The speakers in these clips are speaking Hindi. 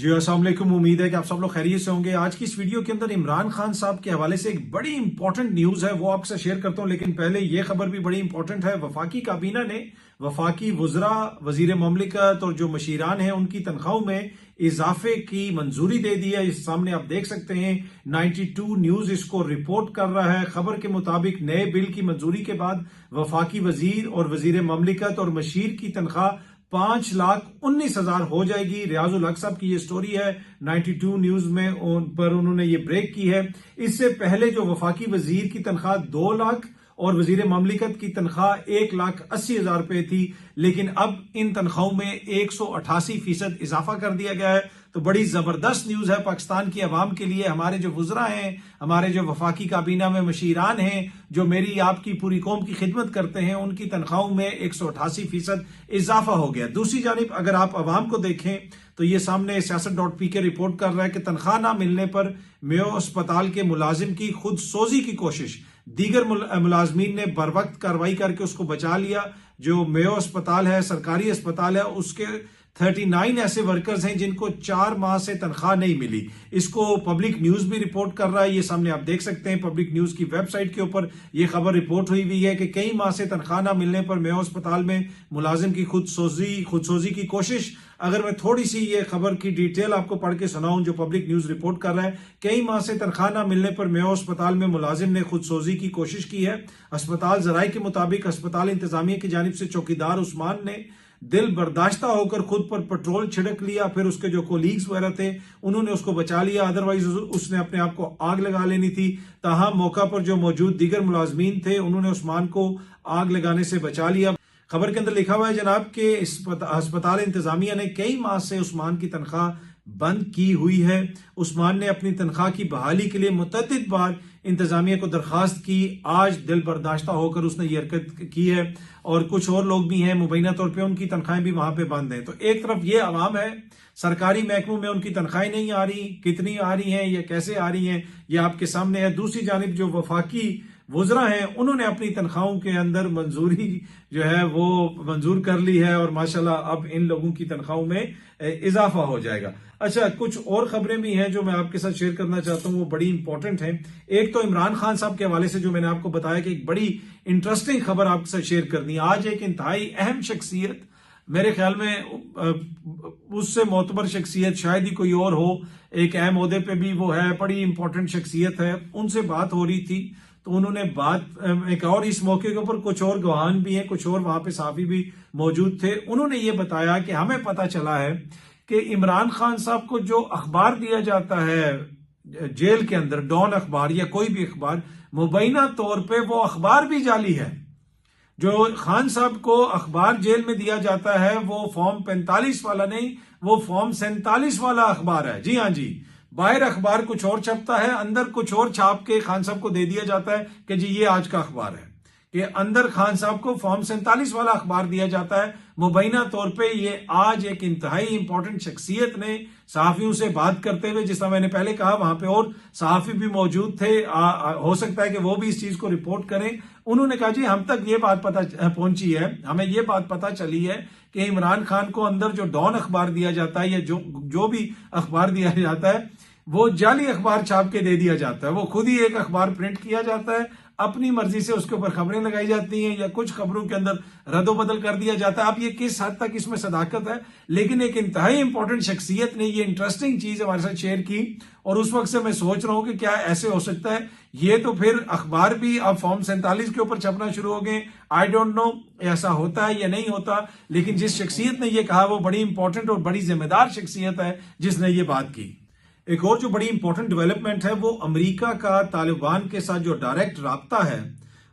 जी अस्सलाम वालेकुम। उम्मीद है कि आप सब लोग खैरियत से होंगे। आज की इस वीडियो के अंदर इमरान खान साहब के हवाले से एक बड़ी इंपॉर्टेंट न्यूज है, वो आपसे शेयर करता हूं। लेकिन पहले ये खबर भी बड़ी इंपॉर्टेंट है। वफाकी काबीना ने वफाकी वुजरा, वजीर ममलिकत और जो मशीरान हैं उनकी तनख्वाहों में इजाफे की मंजूरी दे दी है। इस सामने आप देख सकते हैं 92 न्यूज इसको रिपोर्ट कर रहा है। खबर के मुताबिक नए बिल की मंजूरी के बाद वफाकी वजीर और वजीर ममलिकत और मशीर की तनख्वाह 5,19,000 हो जाएगी। रियाजुल हक साहब की ये स्टोरी है 92 न्यूज में पर उन्होंने ये ब्रेक की है। इससे पहले जो वफाकी वजीर की तनख्वाह 2 लाख और वजीर ममलिकत की तनख्वाह 1,80,000 रुपए थी, लेकिन अब इन तनख्वाहों में 188% इजाफा कर दिया गया है। तो बड़ी जबरदस्त न्यूज है पाकिस्तान की आवाम के लिए। हमारे जो वुजरा हैं, हमारे जो वफाकी काबीना में मशीरान हैं, जो मेरी आपकी पूरी कौम की खिदमत करते हैं, उनकी तनख्वाहों में 188% इजाफा हो गया। दूसरी जानिब अगर आप आवाम को देखें तो ये सामने siyaset.pk रिपोर्ट कर रहा है कि तनख्वाह ना मिलने पर मेयो अस्पताल के मुलाजिम की खुद सोजी की कोशिश, दीगर मुलाजमीन ने बर वक्त कार्रवाई करके उसको बचा लिया। जो मेयो अस्पताल है, सरकारी अस्पताल है, उसके 39 ऐसे वर्कर्स हैं जिनको 4 माह से तनख्वाह नहीं मिली। इसको पब्लिक न्यूज भी रिपोर्ट कर रहा है। ये सामने आप देख सकते हैं पब्लिक न्यूज की वेबसाइट के ऊपर ये खबर रिपोर्ट हुई है कि कई माह से तनख्वाह ना मिलने पर मेयो अस्पताल में मुलाजिम की खुदसोजी की कोशिश। अगर मैं थोड़ी सी ये खबर की डिटेल आपको पढ़ के सुनाऊं जो पब्लिक न्यूज रिपोर्ट कर रहा है, कई माह से तनख्वाह ना मिलने पर मेयो अस्पताल में मुलाजिम ने खुदसोजी की कोशिश की है। अस्पताल जराये के मुताबिक अस्पताल इंतजामिया की जानिब से चौकीदार उस्मान ने दिल बर्दाश्ता होकर खुद पर पेट्रोल छिड़क लिया। फिर उसके जो कोलीग्स वगैरह थे उन्होंने उसको बचा लिया, अदरवाइज उसने अपने आप को आग लगा लेनी थी। ताहम मौका पर जो मौजूद दीगर मुलाजमीन थे उन्होंने उस्मान को आग लगाने से बचा लिया। खबर के अंदर लिखा हुआ है जनाब के अस्पताल इंतजामिया ने कई माह से उस्मान की तनख्वाह बंद की हुई है। उस्मान ने अपनी तनख्वाह की बहाली के लिए मुतअद्दिद बार इंतजामिया को दरखास्त की। आज दिल बर्दाश्ता होकर उसने ये हरकत की है और कुछ और लोग भी हैं, मुबैना तौर पे उनकी तनख्वाहें भी वहां पे बंद हैं। तो एक तरफ ये अवाम है, सरकारी महकमों में उनकी तनख्वाहें नहीं आ रही, कितनी आ रही हैं या कैसे आ रही हैं ये आपके सामने है। दूसरी जानिब जो वफाकी वुजरा हैं उन्होंने अपनी तनख्वाहों के अंदर मंजूरी जो है वो मंजूर कर ली है और माशाल्लाह अब इन लोगों की तनख्वाहों में इजाफा हो जाएगा। अच्छा, कुछ और खबरें भी हैं जो मैं आपके साथ शेयर करना चाहता हूं, वो बड़ी इंपॉर्टेंट हैं। एक तो इमरान खान साहब के हवाले से जो मैंने आपको बताया कि एक बड़ी इंटरेस्टिंग खबर आपके साथ शेयर करनी है। आज एक इंतहाई अहम शख्सियत, मेरे ख्याल में उससे मोतबर शख्सियत शायद ही कोई और हो, एक अहम ओहदे पे भी वो है, बड़ी इंपॉर्टेंट शख्सियत है, उनसे बात हो रही थी। तो उन्होंने बात एक और इस मौके के ऊपर कुछ और गवाहान भी हैं, कुछ और वहां पे साफी भी मौजूद थे। उन्होंने ये बताया कि हमें पता चला है कि इमरान खान साहब को जो अखबार दिया जाता है जेल के अंदर, डॉन अखबार या कोई भी अखबार, मुबैना तौर पे वो अखबार भी जाली है। जो खान साहब को अखबार जेल में दिया जाता है वो फॉर्म 45 वाला नहीं, वो फॉर्म 47 वाला अखबार है। जी हाँ जी, बाहर अखबार कुछ और छपता है, अंदर कुछ और छाप के खान साहब को दे दिया जाता है कि जी ये आज का अखबार है। कि अंदर खान साहब को फॉर्म 47 वाला अखबार दिया जाता है। मुबैना तौर पे ये आज एक इंतहाई इंपॉर्टेंट शख्सियत ने सहाफियों से बात करते हुए, जिस तरह मैंने पहले कहा वहां पे और सहाफी भी मौजूद थे, हो सकता है कि वो भी इस चीज को रिपोर्ट करें। उन्होंने कहा जी हम तक ये बात पता पहुंची है, हमें ये बात पता चली है कि इमरान खान को अंदर जो डॉन अखबार दिया जाता है या जो भी अखबार दिया जाता है वो जाली अखबार छाप के दे दिया जाता है। वो खुद ही एक अखबार प्रिंट किया जाता है, अपनी मर्जी से उसके ऊपर खबरें लगाई जाती हैं या कुछ खबरों के अंदर रद्दोबदल कर दिया जाता है। अब ये किस हद तक इसमें सदाकत है, लेकिन एक इंतहाई इंपॉर्टेंट शख्सियत ने ये इंटरेस्टिंग चीज हमारे साथ शेयर की और उस वक्त से मैं सोच रहा हूं कि क्या ऐसे हो सकता है। ये तो फिर अखबार भी अब फॉर्म 47 के ऊपर छपना शुरू हो गए। आई डोंट नो ऐसा होता है या नहीं होता, लेकिन जिस शख्सियत ने यह कहा वो बड़ी इंपॉर्टेंट और बड़ी जिम्मेदार शख्सियत है जिसने ये बात की। एक और जो बड़ी इंपॉर्टेंट डेवलपमेंट है वो अमेरिका का तालिबान के साथ जो डायरेक्ट राब्ता है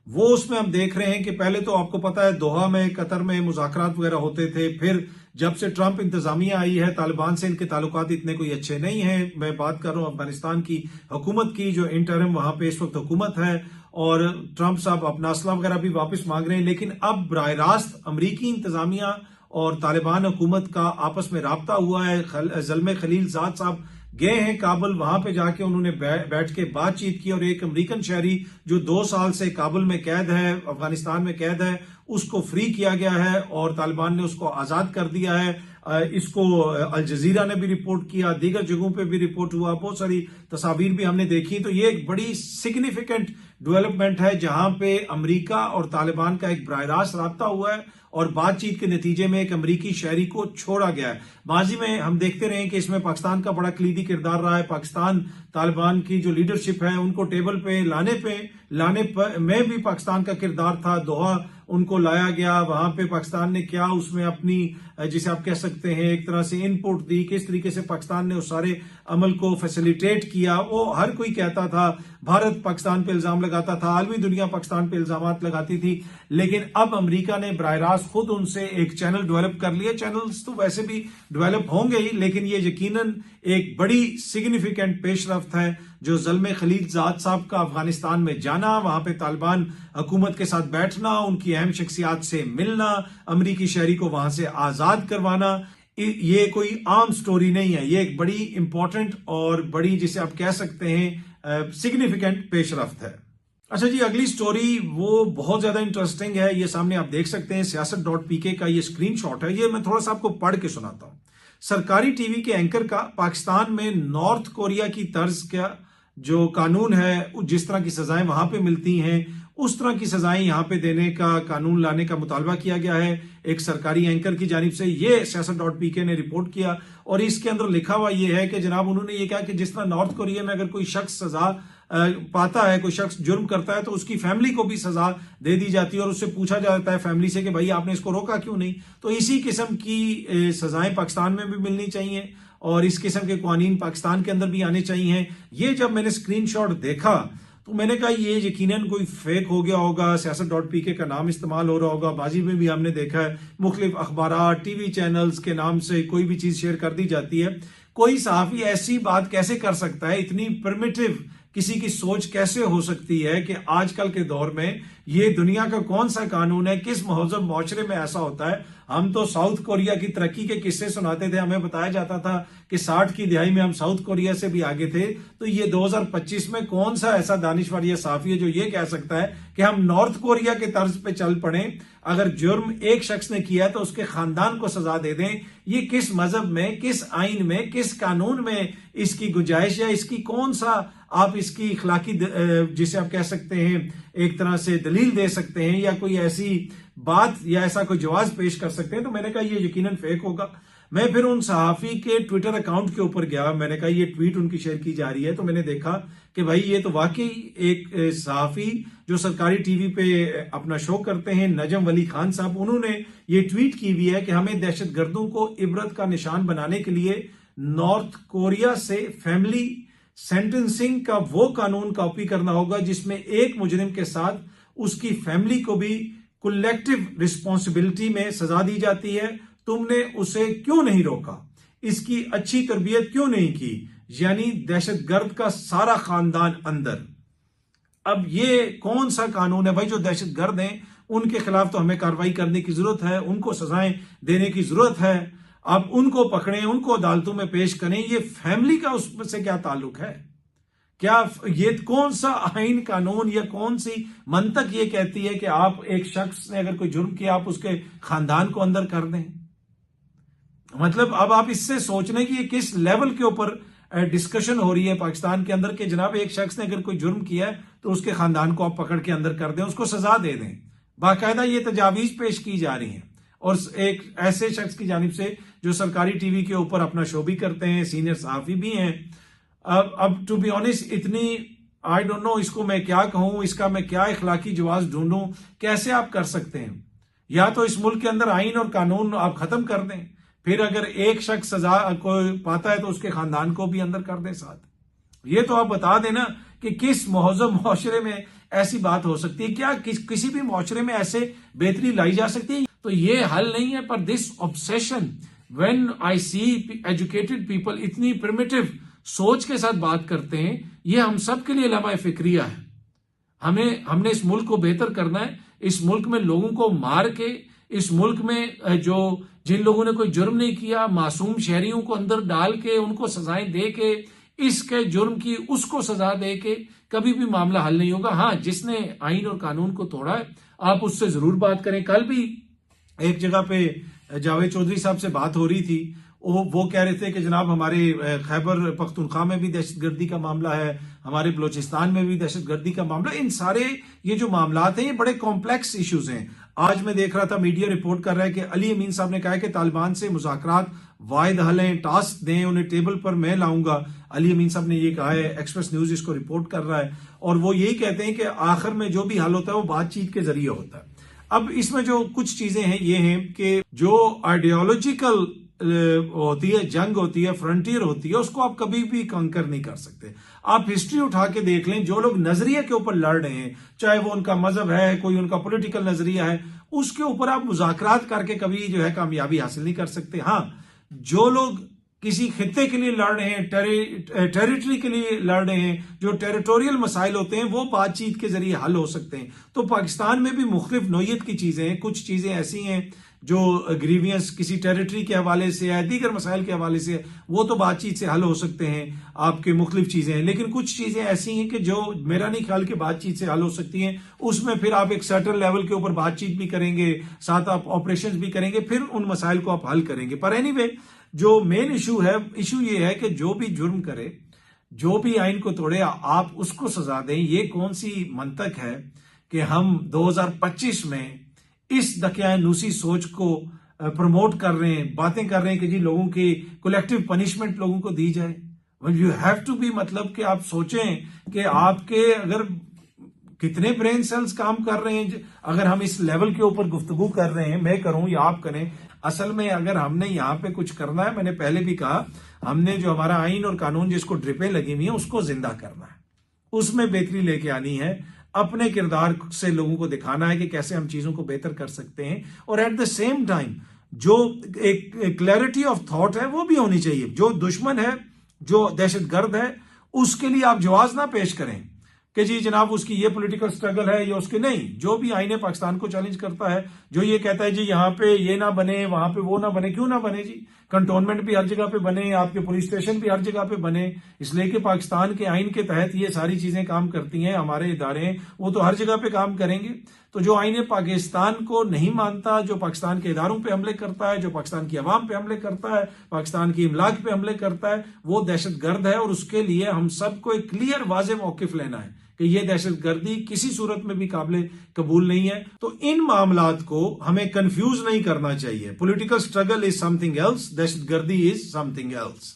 वो उसमें हम देख रहे हैं कि पहले तो आपको पता है दोहा में, कतर में मुज़ाकरात वगैरह होते थे। फिर जब से ट्रंप इंतजामिया आई है तालिबान से इनके ताल्लुकात इतने कोई अच्छे नहीं हैं। मैं बात कर रहा हूं अफगानिस्तान की हुकूमत की, जो इंटरिम वहां पे इस वक्त हुकूमत है, और ट्रंप साहब अपना असला वगैरह भी वापस मांग रहे हैं। लेकिन अब बराह रास्त अमरीकी इंतजामिया और तालिबान हुकूमत का आपस में राब्ता हुआ है। ज़ल्मे खलीलजाद साहब गए हैं काबुल, वहां पे जाके उन्होंने बैठ के बातचीत की और एक अमेरिकन शहरी जो 2 साल से काबुल में कैद है, अफगानिस्तान में कैद है, उसको फ्री किया गया है और तालिबान ने उसको आजाद कर दिया है। इसको अल जजीरा ने भी रिपोर्ट किया, दीगर जगहों पे भी रिपोर्ट हुआ, बहुत सारी तस्वीर भी हमने देखी। तो ये एक बड़ी सिग्निफिकेंट डेवलपमेंट है जहां पे अमेरिका और तालिबान का एक बराह रास्त राब्ता हुआ है और बातचीत के नतीजे में एक अमेरिकी शहरी को छोड़ा गया है। माजी में हम देखते रहे कि इसमें पाकिस्तान का बड़ा कलीदी किरदार रहा है। पाकिस्तान तालिबान की जो लीडरशिप है उनको टेबल पे लाने में भी पाकिस्तान का किरदार था। दोहा उनको लाया गया, वहां पे पाकिस्तान ने क्या उसमें अपनी, जिसे आप कह सकते हैं एक तरह से इनपुट दी, किस तरीके से पाकिस्तान ने उस सारे अमल को फैसिलिटेट किया। वो हर कोई कहता था, भारत पाकिस्तान पे इल्जाम लगाता था, आलमी दुनिया पाकिस्तान पे इल्जाम लगाती थी। लेकिन अब अमेरिका ने बराह रास्त खुद उनसे एक चैनल डेवलप कर लिया। चैनल्स तो वैसे भी डेवलप होंगे ही, लेकिन ये यकीनन एक बड़ी सिग्निफिकेंट पेशरफ्त है जो ज़ल्मे खलीलजाद साहब का अफगानिस्तान में जाना, वहां पे तालिबान हुकूमत के साथ बैठना, उनकी अहम शख्सियात से मिलना, अमरीकी शहरी को वहां से आजाद करवाना, ये कोई आम स्टोरी नहीं है। ये एक बड़ी इंपॉर्टेंट और बड़ी, जिसे आप कह सकते हैं, सिग्निफिकेंट पेशरफ्त है। अच्छा जी, अगली स्टोरी वो बहुत ज्यादा इंटरेस्टिंग है। ये सामने आप देख सकते हैं, siyaasat.pk का ये स्क्रीनशॉट है। ये मैं थोड़ा सा आपको पढ़ के सुनाता हूं। सरकारी टीवी के एंकर का पाकिस्तान में नॉर्थ कोरिया की तर्ज का जो कानून है, जिस तरह की सजाएं वहां पे मिलती हैं, उस तरह की सजाएं यहां पे देने का कानून लाने का मुतालबा किया गया है एक सरकारी एंकर की जानिब से। ये siyaasat.pk ने रिपोर्ट किया और इसके अंदर लिखा हुआ ये है कि जनाब उन्होंने ये कहा कि जिस तरह नॉर्थ कोरिया में अगर कोई शख्स सजा पाता है, कोई शख्स जुर्म करता है, तो उसकी फैमिली को भी सजा दे दी जाती है और उससे पूछा जाता है फैमिली से कि भाई आपने इसको रोका क्यों नहीं। तो इसी किस्म की सजाएं पाकिस्तान में भी मिलनी चाहिए और इस किस्म के कानून पाकिस्तान के अंदर भी आने चाहिए। ये जब मैंने स्क्रीनशॉट देखा तो मैंने कहा ये यकीनन कोई फेक हो गया होगा, siyaasat.pk का नाम इस्तेमाल हो रहा होगा। बाजी में भी हमने देखा है मुख्तलिफ अखबारात, टीवी चैनल्स के नाम से कोई भी चीज शेयर कर दी जाती है। कोई सहाफी ऐसी बात कैसे कर सकता है, इतनी प्रिमिटिव किसी की सोच कैसे हो सकती है कि आजकल के दौर में ये दुनिया का कौन सा कानून है, किस महजब माशरे में ऐसा होता है। हम तो साउथ कोरिया की तरक्की के किस्से सुनाते थे, हमें बताया जाता था कि 60 की दिहाई में हम साउथ कोरिया से भी आगे थे। तो ये 2025 में कौन सा ऐसा दानिश्वर या साफी है जो ये कह सकता है कि हम नॉर्थ कोरिया के तर्ज पे चल पड़े, अगर जुर्म एक शख्स ने किया है तो उसके खानदान को सजा दे दें। ये किस मजहब में, किस आइन में, किस कानून में इसकी गुंजाइश है? इसकी कौन सा आप इसकी इखलाकी, जिसे आप कह सकते हैं एक तरह से दलील दे सकते हैं या कोई ऐसी बात या ऐसा कोई जवाब पेश कर सकते हैं? तो मैंने कहा ये यकीनन फेक होगा। मैं फिर उन सहाफी के ट्विटर अकाउंट के ऊपर गया, मैंने कहा ये ट्वीट उनकी शेयर की जा रही है, तो मैंने देखा कि भाई ये तो वाकई एक सहाफी जो सरकारी टीवी पे अपना शो करते हैं, नजम वली खान साहब, उन्होंने ये ट्वीट की हुई है कि हमें दहशतगर्दों को इबरत का निशान बनाने के लिए नॉर्थ कोरिया से फैमिली सेंटेंसिंग का वो कानून कॉपी करना होगा जिसमें एक मुजरिम के साथ उसकी फैमिली को भी कलेक्टिव रिस्पॉन्सिबिलिटी में सजा दी जाती है। तुमने उसे क्यों नहीं रोका, इसकी अच्छी तरबियत क्यों नहीं की, यानी दहशतगर्द का सारा खानदान अंदर। अब ये कौन सा कानून है भाई? जो दहशतगर्द हैं उनके खिलाफ तो हमें कार्रवाई करने की जरूरत है, उनको सजाएं देने की जरूरत है। अब उनको पकड़ें, उनको अदालतों में पेश करें। ये फैमिली का उससे क्या ताल्लुक है? क्या ये कौन सा आइन, कानून या कौन सी मंतक ये कहती है कि आप एक शख्स ने अगर कोई जुर्म किया आप उसके खानदान को अंदर कर दें? मतलब अब आप इससे सोच लें कि ये किस लेवल के ऊपर डिस्कशन हो रही है पाकिस्तान के अंदर कि जनाब एक शख्स ने अगर कोई जुर्म किया है तो उसके खानदान को आप पकड़ के अंदर कर दें, उसको सजा दे दें। बाकायदा ये तजावीज पेश की जा रही हैं और एक ऐसे शख्स की जानिब से जो सरकारी टीवी के ऊपर अपना शो भी करते हैं, सीनियर सहाफी भी हैं। अब टू बी ऑनेस्ट, इतनी आई डोंट नो इसको मैं क्या कहूं, इसका मैं क्या इखलाकी जवाब ढूंढूं। कैसे आप कर सकते हैं? या तो इस मुल्क के अंदर आइन और कानून आप खत्म कर दें, फिर अगर एक शख्स सजा को पाता है तो उसके खानदान को भी अंदर कर दें साथ। ये तो आप बता देना कि किस महजब मुआशरे में ऐसी बात हो सकती है? क्या किसी भी मुआशरे में ऐसे बेहतरी लाई जा सकती है? तो ये हल नहीं है। पर this obsession, when I see educated people इतनी प्रिमिटिव सोच के साथ बात करते हैं, ये हम सब के लिए लम्हा फिक्रिया है। हमने इस मुल्क को बेहतर करना है। इस मुल्क में लोगों को मार के, इस मुल्क में जिन लोगों ने कोई जुर्म नहीं किया, मासूम शहरियों को अंदर डाल के उनको सजाएं दे के, इसके जुर्म की उसको सजा दे के कभी भी मामला हल नहीं होगा। हाँ, जिसने आइन और कानून को तोड़ा है आप उससे जरूर बात करें। कल भी एक जगह पे जावेद चौधरी साहब से बात हो रही थी, वो कह रहे थे कि जनाब हमारे खैबर पख्तूनख्वा में भी दहशतगर्दी का मामला है, हमारे बलोचिस्तान में भी दहशतगर्दी का मामला। इन सारे ये जो मामलात हैं ये बड़े कॉम्प्लेक्स इश्यूज हैं। आज मैं देख रहा था मीडिया रिपोर्ट कर रहा है कि अली अमीन साहब ने कहा है कि तालिबान से मुज़ाकरात वाहिद हल हैं, टास्क दें उन्हें, टेबल पर मैं लाऊंगा। अली अमीन साहब ने ये कहा है, एक्सप्रेस न्यूज इसको रिपोर्ट कर रहा है, और वो यही कहते हैं कि आखिर में जो भी हल होता है वो बातचीत के जरिए होता है। अब इसमें जो कुछ चीजें हैं ये हैं कि जो आइडियोलॉजिकल होती है, जंग होती है, फ्रंटियर होती है, उसको आप कभी भी कंकर नहीं कर सकते। आप हिस्ट्री उठा के देख लें, जो लोग नजरिए के ऊपर लड़ रहे हैं, चाहे वो उनका मजहब है, कोई उनका पॉलिटिकल नजरिया है, उसके ऊपर आप मुज़ाकरात करके कभी जो है कामयाबी हासिल नहीं कर सकते। हाँ, जो लोग किसी खित्ते के लिए लड़ रहे हैं, टेरिटरी के लिए लड़ रहे हैं, जो टेरिटोरियल मसाइल होते हैं वो बातचीत के जरिए हल हो सकते हैं। तो पाकिस्तान में भी मुख्तलिफ नौयत की चीजें हैं। कुछ चीजें ऐसी हैं जो ग्रीवियंस किसी टेरिटरी के हवाले से है, दीगर मसाइल के हवाले से, वो तो बातचीत से हल हो सकते हैं, आपके मुख्तलिफ चीजें हैं। लेकिन कुछ चीजें ऐसी हैं कि जो मेरा नहीं ख्याल कि बातचीत से हल हो सकती हैं। उसमें फिर आप एक सर्टेन लेवल के ऊपर बातचीत भी करेंगे, साथ आप ऑपरेशन भी करेंगे, फिर उन मसाइल को आप हल करेंगे। पर एनीवे, जो मेन इशू ये है कि जो भी जुर्म करे, जो भी आइन को तोड़े, आप उसको सजा दें। ये कौन सी मंतक है कि हम 2025 में इस दकियानूसी सोच को प्रमोट कर रहे हैं, बातें कर रहे हैं कि जी लोगों की कलेक्टिव पनिशमेंट लोगों को दी जाए। यू हैव टू बी, मतलब कि आप सोचें कि आपके अगर कितने ब्रेन सेल्स काम कर रहे हैं। अगर हम इस लेवल के ऊपर गुफ्तगू कर रहे हैं, मैं करूं या आप करें, असल में अगर हमने यहां पे कुछ करना है, मैंने पहले भी कहा, हमने जो हमारा आइन और कानून जिसको ड्रिपें लगी हुई है उसको जिंदा करना है, उसमें बेहतरी लेके आनी है, अपने किरदार से लोगों को दिखाना है कि कैसे हम चीजों को बेहतर कर सकते हैं। और एट द सेम टाइम जो एक क्लैरिटी ऑफ थॉट है वो भी होनी चाहिए। जो दुश्मन है, जो दहशतगर्द है, उसके लिए आप जवाब ना पेश करें कि जी जनाब उसकी ये पॉलिटिकल स्ट्रगल है या उसके नहीं। जो भी आईने पाकिस्तान को चैलेंज करता है, जो ये कहता है जी यहाँ पे ये ना बने, वहां पे वो ना बने, क्यों ना बने जी? कंटोनमेंट भी हर जगह पे बने, आपके पुलिस स्टेशन भी हर जगह पे बने, इसलिए कि पाकिस्तान के आइन के तहत ये सारी चीजें काम करती हैं। हमारे इदारे वो तो हर जगह पे काम करेंगे। तो जो आईने पाकिस्तान को नहीं मानता, जो पाकिस्तान के इदारों पे हमले करता है, जो पाकिस्तान की आवाम पे हमले करता है, पाकिस्तान की इमलाक पे हमले करता है, वो दहशतगर्द है। और उसके लिए हम सबको एक क्लियर वाज़ेह मौकिफ लेना है कि ये दहशतगर्दी किसी सूरत में भी काबिल कबूल नहीं है। तो इन मामलात को हमें कंफ्यूज नहीं करना चाहिए। Political struggle is something else, दहशतगर्दी इज समथिंग एल्स।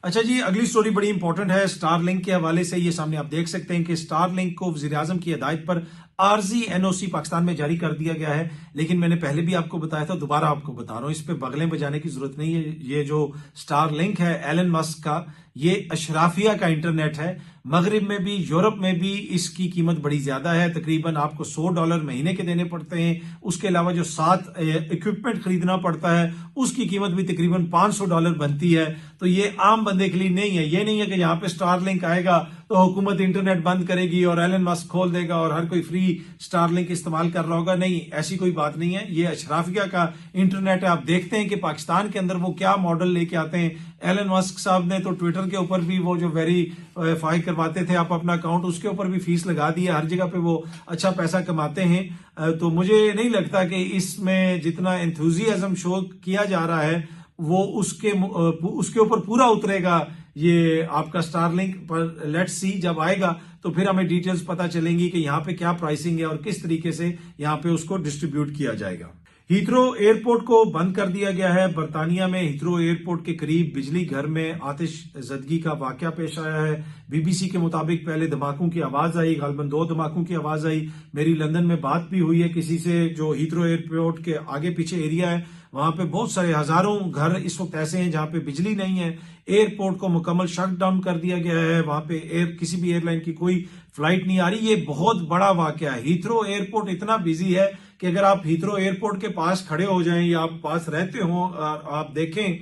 अच्छा जी, अगली स्टोरी बड़ी इंपॉर्टेंट है स्टारलिंक के हवाले से। ये सामने आप देख सकते हैं कि स्टारलिंक को वज़ीर आज़म की हिदायत पर आरजी एनओसी पाकिस्तान में जारी कर दिया गया है। लेकिन मैंने पहले भी आपको बताया था, दोबारा आपको बता रहा हूं, इस पे बगलें बजाने की जरूरत नहीं है। ये जो स्टारलिंक है एलन मस्क का, ये अशराफिया का इंटरनेट है। मगरिब में भी, यूरोप में भी इसकी कीमत बड़ी ज्यादा है। तकरीबन आपको $100 महीने के देने पड़ते हैं। उसके अलावा जो साथ इक्विपमेंट खरीदना पड़ता है उसकी कीमत भी तकरीबन $500 बनती है। तो ये आम बंदे के लिए नहीं है। ये नहीं है कि यहाँ पे स्टारलिंक आएगा तो हुकूमत इंटरनेट बंद करेगी और एलन मस्क खोल देगा और हर कोई फ्री स्टारलिंक इस्तेमाल कर रहा होगा। नहीं, ऐसी कोई बात नहीं है। ये अशराफिया का इंटरनेट है। आप देखते हैं कि पाकिस्तान के अंदर वो क्या मॉडल लेके आते हैं। एलन मस्क साहब ने तो ट्विटर के ऊपर भी वो जो वेरीफाई करवाते थे आप अपना अकाउंट, उसके ऊपर भी फीस लगा दी है। हर जगह पे वो अच्छा पैसा कमाते हैं। तो मुझे नहीं लगता कि इसमें जितना एंथुजियाज्म शो किया जा रहा है वो उसके ऊपर पूरा उतरेगा ये आपका स्टारलिंक पर। लेट्स सी, जब आएगा तो फिर हमें डिटेल्स पता चलेंगी कि यहाँ पे क्या प्राइसिंग है और किस तरीके से यहाँ पे उसको डिस्ट्रीब्यूट किया जाएगा। हीथ्रो एयरपोर्ट को बंद कर दिया गया है। बरतानिया में हीथ्रो एयरपोर्ट के करीब बिजली घर में आतिशज़दगी का वाकया पेश आया है। बीबीसी के मुताबिक पहले धमाकों की आवाज आई, गालबन 2 धमाकों की आवाज आई। मेरी लंदन में बात भी हुई है किसी से जो हीथ्रो एयरपोर्ट के आगे पीछे एरिया है, वहां पे बहुत सारे हजारों घर इस वक्त ऐसे हैं जहां पे बिजली नहीं है। एयरपोर्ट को मुकम्मल शट डाउन कर दिया गया है। वहां पे किसी भी एयरलाइन की कोई फ्लाइट नहीं आ रही। ये बहुत बड़ा वाकया है। हीथ्रो एयरपोर्ट इतना बिजी है कि अगर आप हीथ्रो एयरपोर्ट के पास खड़े हो जाएं या आप पास रहते हो, आप देखें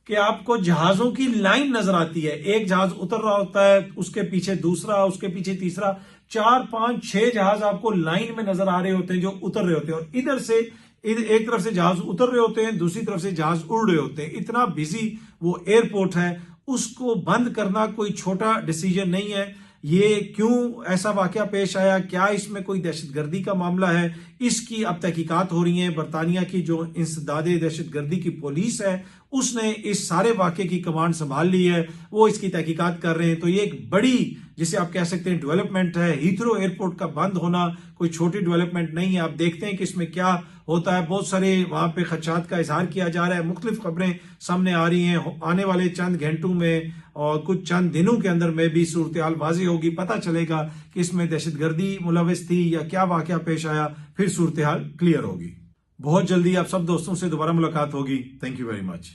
कि आपको जहाजों की लाइन नजर आती है। एक जहाज उतर रहा होता है, उसके पीछे दूसरा, उसके पीछे तीसरा, 4, 5, 6 जहाज आपको लाइन में नजर आ रहे होते हैं जो उतर रहे होते हैं। और इधर से एक तरफ से जहाज उतर रहे होते हैं, दूसरी तरफ से जहाज उड़ रहे होते हैं। इतना बिजी वो एयरपोर्ट है। उसको बंद करना कोई छोटा डिसीजन नहीं है। ये क्यों ऐसा वाकया पेश आया, क्या इसमें कोई दहशतगर्दी का मामला है, इसकी अब तहकीकात हो रही है। बरतानिया की जो इंसदादे दहशतगर्दी की पुलिस है उसने इस सारे वाकये की कमांड संभाल ली है, वो इसकी तहकीकात कर रहे हैं। तो ये एक बड़ी, जिसे आप कह सकते हैं, डेवलपमेंट है। हीथ्रो एयरपोर्ट का बंद होना कोई छोटी डेवलपमेंट नहीं है। आप देखते हैं कि इसमें क्या होता है। बहुत सारे वहां पे खदशात का इजहार किया जा रहा है, मुख्तलिफ खबरें सामने आ रही हैं। आने वाले चंद घंटों में और कुछ चंद दिनों के अंदर में भी सूरत हाल वाज़ेह होगी, पता चलेगा कि इसमें दहशतगर्दी मुलविस थी या क्या वाकया पेश आया, फिर सूरत हाल क्लियर होगी। बहुत जल्दी आप सब दोस्तों से दोबारा मुलाकात होगी। Thank you very much.